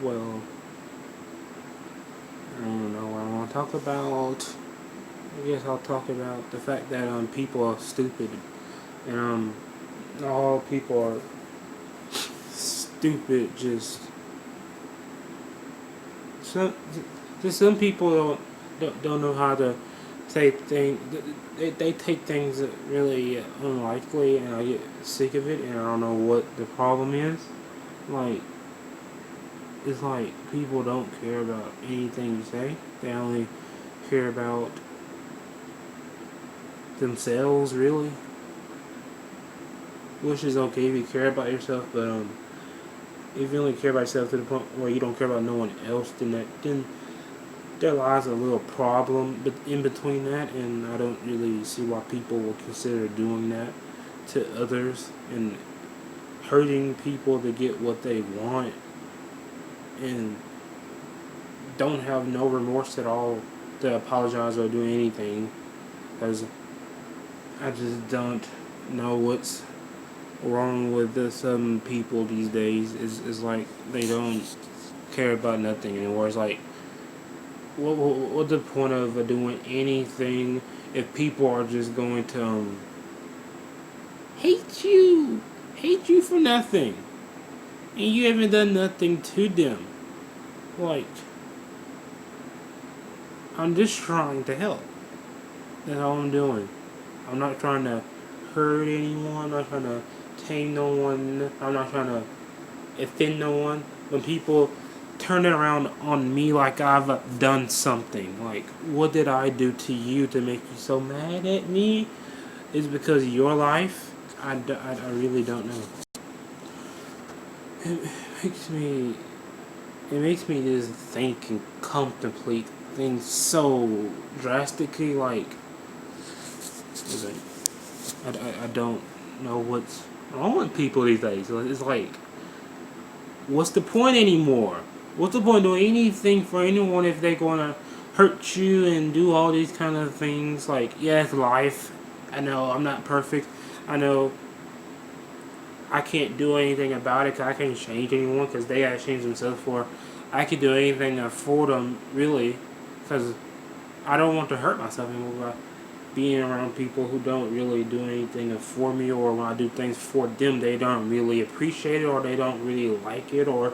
Well, I don't know what I want to talk about. I guess I'll talk about the fact that people are stupid, and all people are stupid. Some some people don't know how to say things. They take things that really unlikely, and I get sick of it, and I don't know what the problem is. Like, it's like people don't care about anything you say. They only care about themselves, really. Which is okay if you care about yourself, but if you only care about yourself to the point where you don't care about no one else, then there lies a little problem, but in between that, and I don't really see why people will consider doing that to others and hurting people to get what they want, and don't have no remorse at all to apologize or do anything, because I just don't know what's wrong with some people these days. Is like they don't care about nothing anymore. It's like, what's the point of doing anything if people are just going to hate you, hate you for nothing, and you haven't done nothing to them? Like, I'm just trying to help. That's all I'm doing. I'm not trying to hurt anyone. I'm not trying to tame no one. I'm not trying to offend no one. When people turn it around on me like I've done something, like, what did I do to you to make you so mad at me? Is because of your life? I really don't know. It makes me it makes me just think and contemplate things so drastically. Like, I don't know what's wrong with people these days. It's like, what's the point anymore? What's the point of doing anything for anyone if they're gonna hurt you and do all these kind of things? Like, yeah, it's life. I know I'm not perfect. I know I can't do anything about it because I can't change anyone because they gotta change themselves for. I could do anything for them, really, because I don't want to hurt myself anymore by being around people who don't really do anything for me, or when I do things for them, they don't really appreciate it, or they don't really like it, or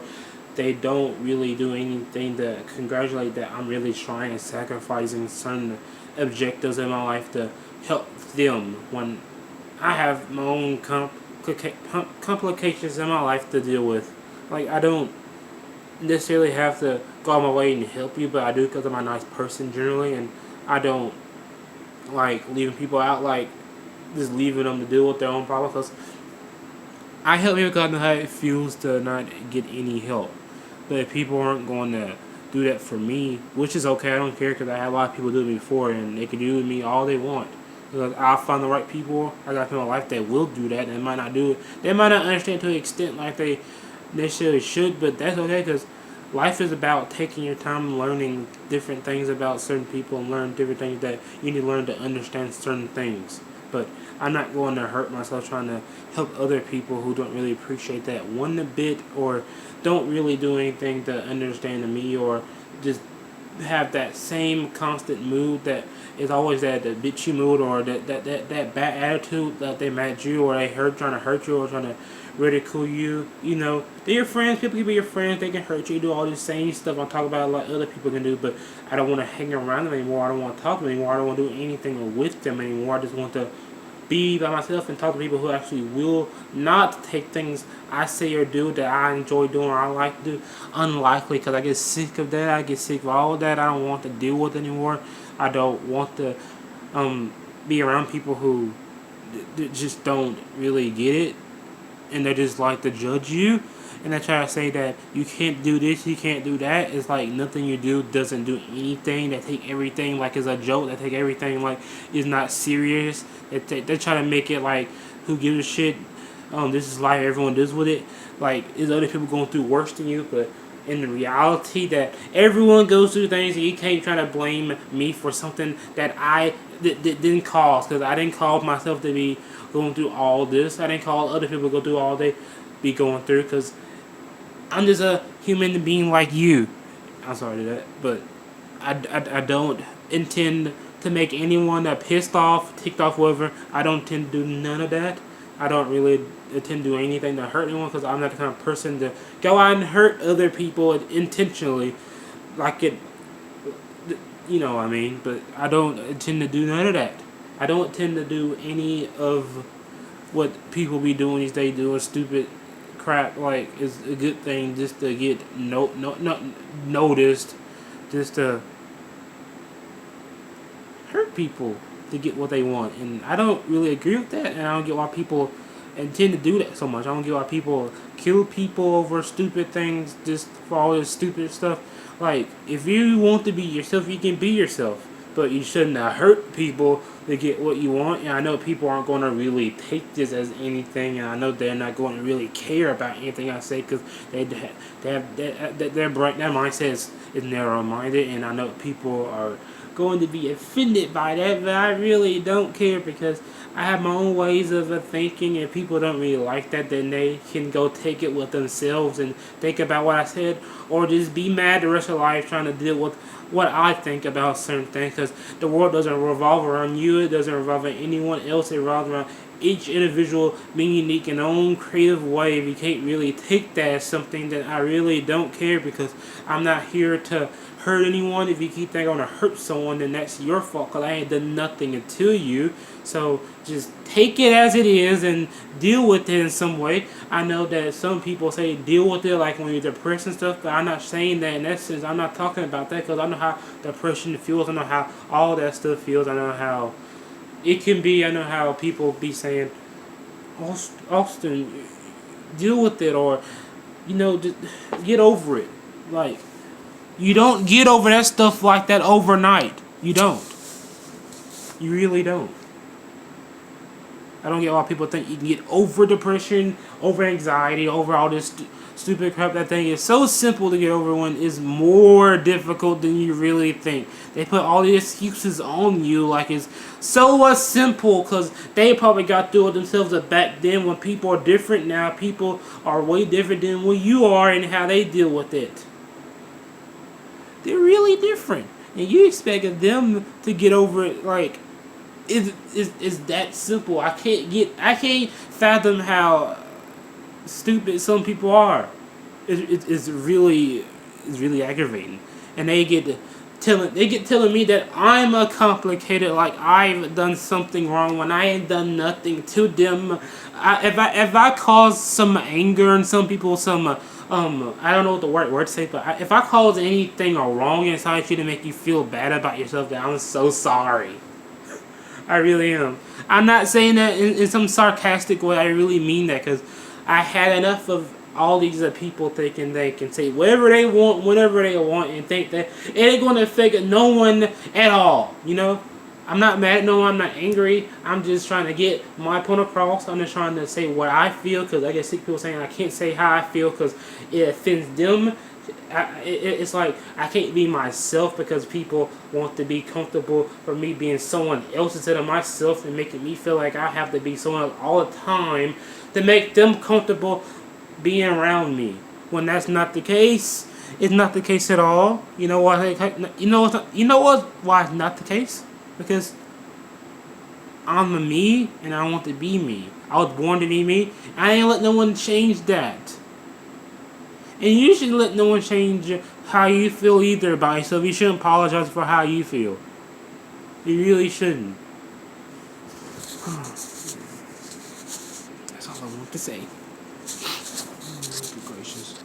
they don't really do anything to congratulate that I'm really trying and sacrificing certain objectives in my life to help them when I have my own complications in my life to deal with. Like, I don't necessarily have to go out my way and help you, but I do because I'm a nice person generally, and I don't like leaving people out, like just leaving them to deal with their own problems. Because I help people because I know how it feels to not get any help. But if people aren't going to do that for me, which is okay, I don't care because I had a lot of people do it before, and they can do with me all they want. Because I'll find the right people. I got people in my life that will do that. And they might not do it. They might not understand to the extent like they necessarily should, but that's okay because life is about taking your time and learning different things about certain people and learn different things that you need to learn to understand certain things. But I'm not going to hurt myself trying to help other people who don't really appreciate that one bit, or don't really do anything to understand me, or just have that same constant mood that is always that the bitchy mood, or that bad attitude that they mad at you, or they trying to hurt you, or trying to ridicule you. You know, they're your friends. People can be your friends. They can hurt you. Do all this same stuff I'm talking about like other people can do. But I don't want to hang around them anymore. I don't want to talk to them anymore. I don't want to do anything with them anymore. I just want to be by myself and talk to people who actually will not take things I say or do that I enjoy doing or I like to do unlikely, because I get sick of that. I get sick of all of that. I don't want to deal with it anymore. I don't want to be around people who just don't really get it, and they just like to judge you, and they try to say that you can't do this, you can't do that. It's like nothing you do doesn't do anything. They take everything like it's a joke. They take everything like it's not serious. They try to make it like, who gives a shit? This is life. Everyone deals with it. Like, is other people going through worse than you? But in the reality that everyone goes through things, and you can't try to blame me for something that I didn't cause, because I didn't cause myself to be going through all this. I didn't call other people to go through all they be going through, because I'm just a human being like you. I'm sorry to that, but I don't intend to make anyone pissed off, ticked off, whatever. I don't intend to do none of that. I don't really intend to do anything to hurt anyone because I'm not the kind of person to go out and hurt other people intentionally. Like it, you know what I mean? But I don't intend to do none of that. I don't intend to do any of what people be doing these days, doing stupid crap. Like, it's a good thing just to get noticed, just to hurt people to get what they want. And I don't really agree with that, and I don't get why people intend to do that so much. I don't get why people kill people over stupid things just for all this stupid stuff. Like, if you want to be yourself, you can be yourself. But you shouldn't hurt people to get what you want. And I know people aren't going to really take this as anything. And I know they're not going to really care about anything I say because their mindset is narrow-minded. And I know people are going to be offended by that. But I really don't care because I have my own ways of thinking. And people don't really like that. Then they can go take it with themselves and think about what I said. Or just be mad the rest of their life trying to deal with what I think about certain things, because the world doesn't revolve around you, it doesn't revolve around anyone else, it revolves around each individual being unique in their own creative way. If you can't really take that as something, then I really don't care, because I'm not here to hurt anyone. If you keep thinking I'm going to hurt someone, then that's your fault, because I ain't done nothing to you. So just take it as it is and deal with it in some way. I know that some people say deal with it like when you're depressed and stuff, but I'm not saying that in essence. I'm not talking about that, because I know how depression feels. I know how all that stuff feels. I know how it can be. I know how people be saying, Austin, deal with it, or, just get over it. Like, you don't get over that stuff like that overnight. You don't. You really don't. I don't get why people think you can get over depression, over anxiety, over all this stupid crap. That thing is so simple to get over when it's more difficult than you really think. They put all the excuses on you like it's so simple because they probably got through it themselves back then. When people are different now, people are way different than what you are and how they deal with it. They're really different. And you expected them to get over it like it's that simple. I can't fathom how stupid some people are. It's really aggravating. And they get telling me that I'm a complicated, like I've done something wrong when I ain't done nothing to them. If I cause some anger in some people, some I don't know what the word to say, but if I cause anything wrong inside you to make you feel bad about yourself, then I'm so sorry. I really am. I'm not saying that in some sarcastic way. I really mean that, because I had enough of all these people thinking they can say whatever they want, whenever they want, and think that it ain't going to affect no one at all. I'm not mad at no one. I'm not angry. I'm just trying to get my point across. I'm just trying to say what I feel, because I get sick of people saying I can't say how I feel because it offends them. It's like I can't be myself because people want to be comfortable for me being someone else instead of myself, and making me feel like I have to be someone else all the time to make them comfortable being around me. When that's not the case, it's not the case at all. You know what? You know what? Why it's not the case? Because I'm a me, and I want to be me. I was born to be me. I ain't let no one change that. And you shouldn't let no one change how you feel either about yourself. You shouldn't apologize for how you feel. You really shouldn't. That's all I want to say. Good gracious.